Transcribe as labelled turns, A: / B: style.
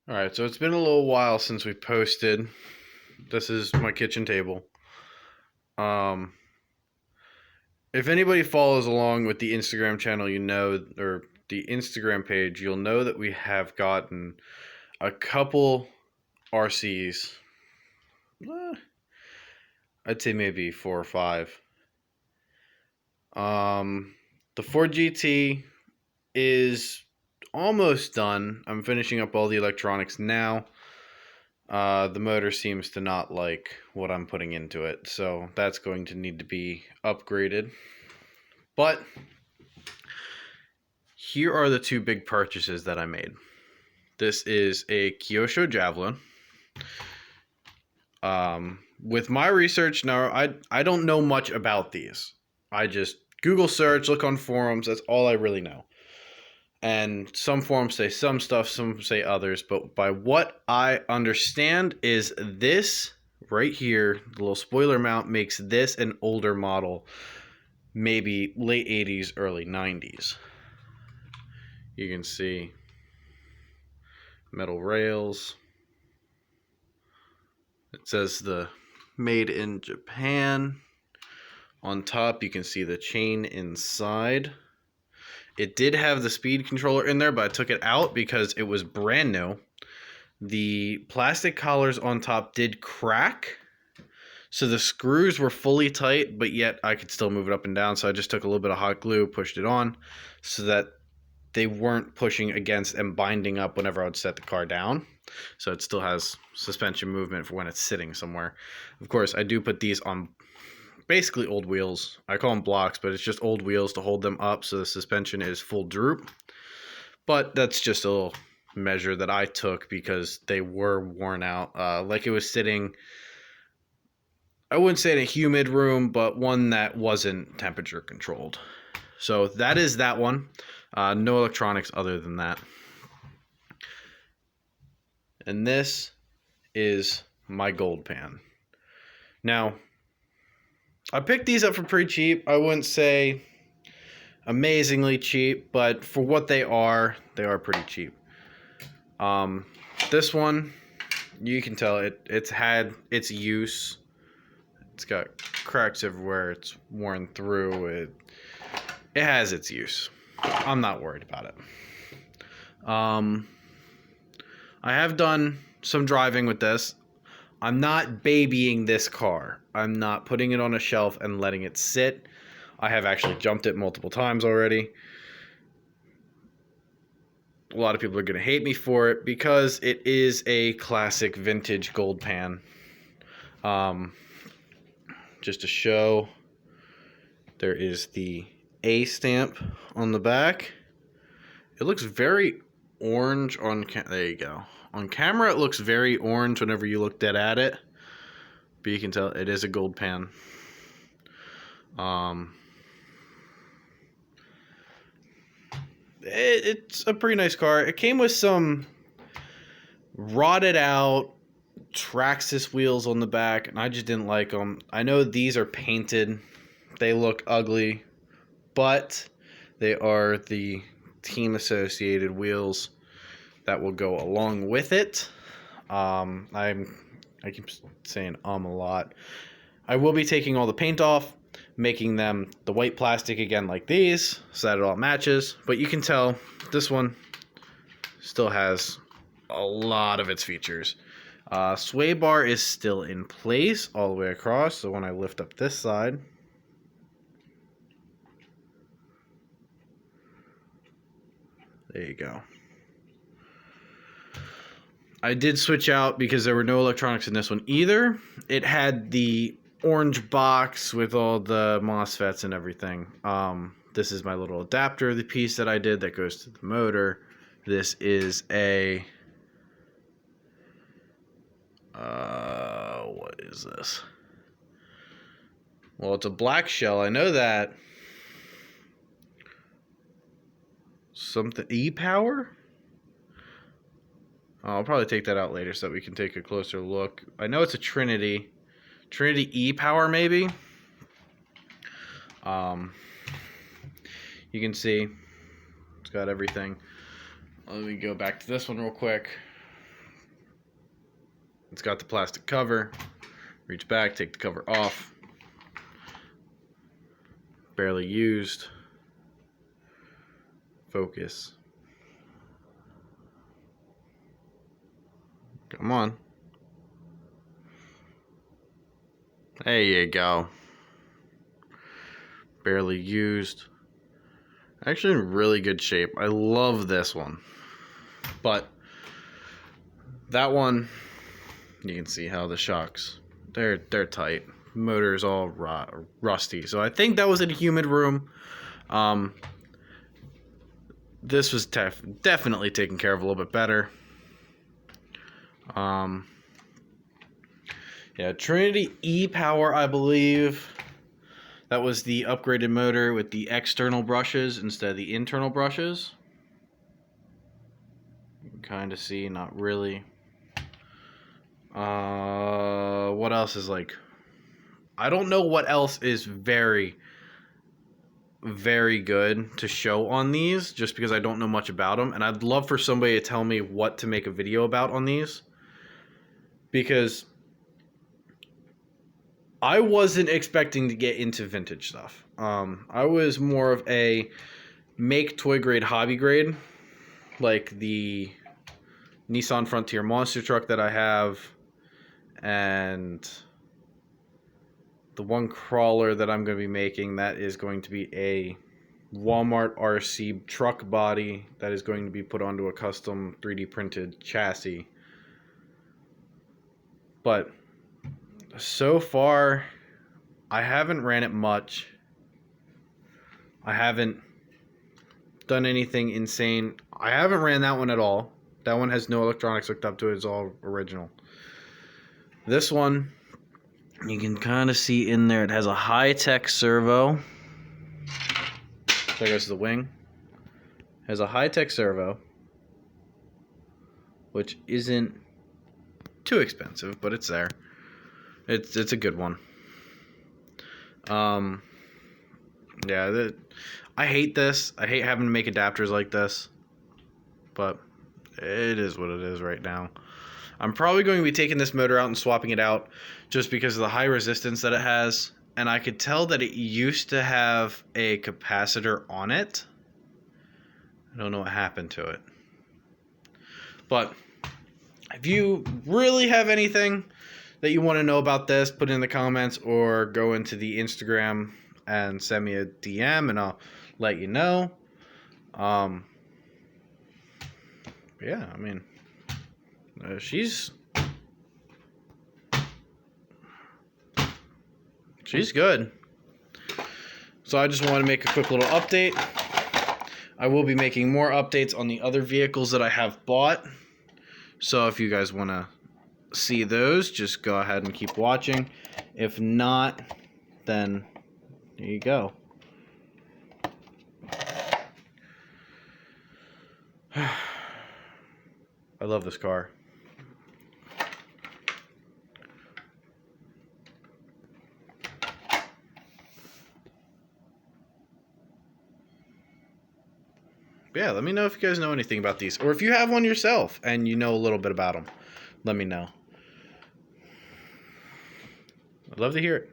A: All right, so it's been a little while since we posted. This is my kitchen table. Um, if anybody follows along with the Instagram channel, or the Instagram page, you'll know that we have gotten a couple RCs. eh, I'd say maybe 4 or 5. Um, the Ford GT is almost done. I'm finishing up all the electronics now. The motor seems to not like what I'm putting into it, so that's going to need to be upgraded. But here are the two big purchases that I made. This is a Kyosho Javelin. With my research, now I don't know much about these. I just Google search, look on forums. That's all I really know. And some forums say some stuff, some say others. But by what I understand is this right here, the little spoiler mount makes this an older model, maybe late 80s, early 90s. You can see metal rails. It says the made in Japan. On top, you can see the chain inside. It did have the speed controller in there, but I took it out because it was brand new. The plastic collars on top did crack, so the screws were fully tight, but yet I could still move it up and down. So I just took a little bit of hot glue, pushed it on, so that they weren't pushing against and binding up whenever I would set the car down. So it still has suspension movement for when it's sitting somewhere. Of course, I do put these on basically old wheels. I call them blocks, but it's just old wheels to hold them up so the suspension is full droop. But that's just a little measure that I took because they were worn out. Like it was sitting, I wouldn't say in a humid room, but one that wasn't temperature controlled. So that is that one. No electronics other than that. And this is my gold pan. Now, I picked these up for pretty cheap. I wouldn't say amazingly cheap, but for what they are pretty cheap. This one, you can tell it's had its use. It's got cracks everywhere. It's worn through. It has its use. I'm not worried about it. I have done some driving with this. I'm not babying this car. I'm not putting it on a shelf and letting it sit. I have actually jumped it multiple times already. A lot of people are going to hate me for it because it is a classic vintage gold pan. Just to show, there is the A stamp on the back. It looks very orange on there you go. On camera it looks very orange whenever you look dead at it, but you can tell it is a gold pan. It's a pretty nice car. It came with some rotted out Traxxas wheels on the back, and I just didn't like them. I know these are painted. They look ugly, but they are the team associated wheels that will go along with it. I keep saying a lot. I will be taking all the paint off, making them the white plastic again like these, so that it all matches. But you can tell this one still has a lot of its features. Sway bar is still in place all the way across, so when I lift up this side, there you go. I did switch out because there were no electronics in this one either. It had the orange box with all the MOSFETs and everything. This is my little adapter, the piece that I did that goes to the motor. This is a what is this? Well, it's a black shell. I know that. Something E-Power? I'll probably take that out later so that we can take a closer look. I know it's a Trinity E-Power maybe. You can see it's got everything. Let me go back to this one real quick. It's got the plastic cover. Reach back, take the cover off. Barely used. Focus. Come on. There you go. Barely used. Actually in really good shape. I love this one. But that one, you can see how the shocks, they're tight. Motor's all rusty. So I think that was in a humid room. This was definitely taken care of a little bit better. Yeah, Trinity E-Power, I believe. That was the upgraded motor with the external brushes instead of the internal brushes. You can kind of see, not really. What else is like... I don't know what else is very, very good to show on these, just because I don't know much about them. And I'd love for somebody to tell me what to make a video about on these. Because I wasn't expecting to get into vintage stuff. I was more of a make toy grade, hobby grade. Like the Nissan Frontier monster truck that I have. And the one crawler that I'm going to be making, that is going to be a Walmart RC truck body that is going to be put onto a custom 3D printed chassis. But so far, I haven't ran it much. I haven't done anything insane. I haven't ran that one at all. That one has no electronics hooked up to it. It's all original. This one, you can kind of see in there, it has a high-tech servo. There goes the wing. It has a high-tech servo, which isn't too expensive, but it's there. It's a good one. Yeah, I hate this. I hate having to make adapters like this, but it is what it is right now. I'm probably going to be taking this motor out and swapping it out just because of the high resistance that it has. And I could tell that it used to have a capacitor on it. I don't know what happened to it. But if you really have anything that you want to know about this, put it in the comments or go into the Instagram and send me a DM and I'll let you know. Yeah, I mean... she's good. So I just want to make a quick little update. I will be making more updates on the other vehicles that I have bought. So if you guys want to see those, just go ahead and keep watching. If not, then there you go. I love this car. Yeah, let me know if you guys know anything about these. Or if you have one yourself and you know a little bit about them, let me know. I'd love to hear it.